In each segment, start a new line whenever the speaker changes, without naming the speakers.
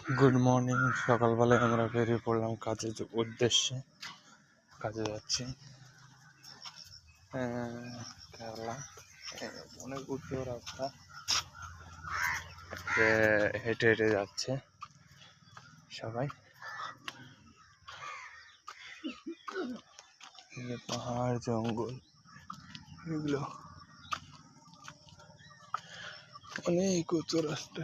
Good morning. সকালবেলায় আমরা বেরিয়ে পড়লাম কাজের উদ্দেশ্যে। কাজে যাচ্ছি কেরালা। অনেক উঁচু রাস্তা, হেঁটে হেঁটে যাচ্ছে সবাই। পাহাড় জঙ্গল এগুলো, অনেক উঁচু রাস্তা।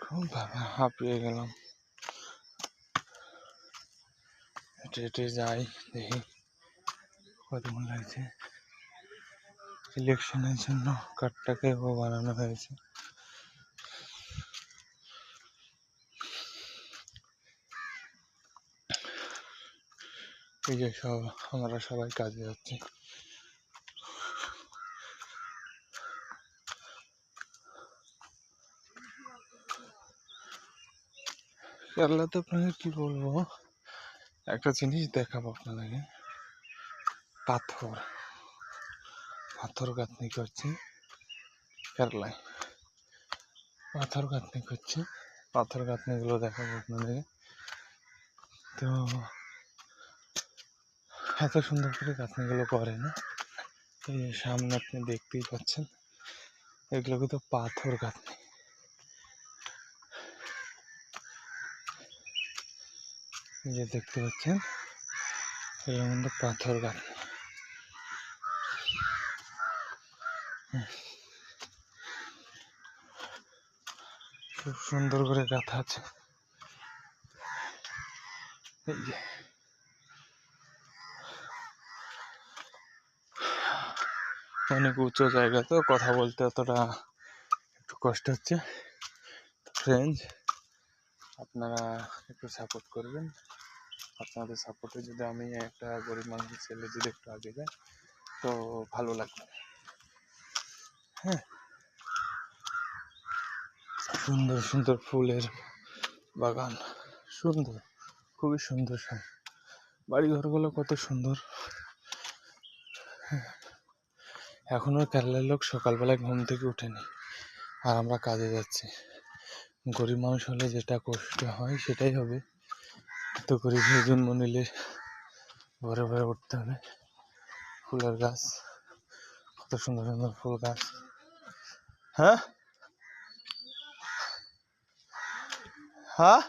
খুব ভাবে হাঁপিয়ে গেলাম। হেঁটে হেঁটে যাই, দেখি কতক্ষণ লাগছে। ইলেকশনের জন্য কার্ডটাকে বানানো হয়েছে। এই যে আমরা সবাই কাজে যাচ্ছি। কেরালাতে আপনাকে কি বলবো, একটা জিনিস দেখাবো আপনাদেরকে। পাথর গাঁথনি করছে কেরালায়। পাথর গাঁথনি করছে, পাথর গাঁথনিগুলো দেখাবো আপনাদেরকে। তো এত সুন্দর করে গাঁথনিগুলো করে না। এই যে সামনে আপনি দেখতেই পাচ্ছেন, এগুলো কিন্তু পাথর গাঁথনি। এই যে দেখতে পাচ্ছেন, এগুলো কিন্তু পাথর গাঁথনি। খুব সুন্দর করে গাঁথা আছে। এই যে অনেক উঁচু জায়গা, তো কথা বলতে অতটা একটু কষ্ট হচ্ছে। ফ্রেন্ডস, আপনারা একটু সাপোর্ট করবেন। আপনাদের সাপোর্টে যদি আমি একটা গরিব মানুষের ছেলে যদি একটু আগে যায়, তো ভালো লাগবে। হ্যাঁ, সুন্দর সুন্দর ফুলের বাগান, সুন্দর, খুবই সুন্দর। বাড়ি ঘরগুলো কত সুন্দর। এখনো কেরালার লোক সকালবেলায় ঘুম থেকে উঠেনি, আর আমরা কাজে যাচ্ছি। গরিব মানুষ হলে যেটা কষ্ট হয় সেটাই হবে। তো গরিব হয়ে জন্ম নিলে ভরে ভরে উঠতে হবে। ফুলের গাছ, কত সুন্দর সুন্দর ফুল গাছ। হ্যাঁ হ্যাঁ।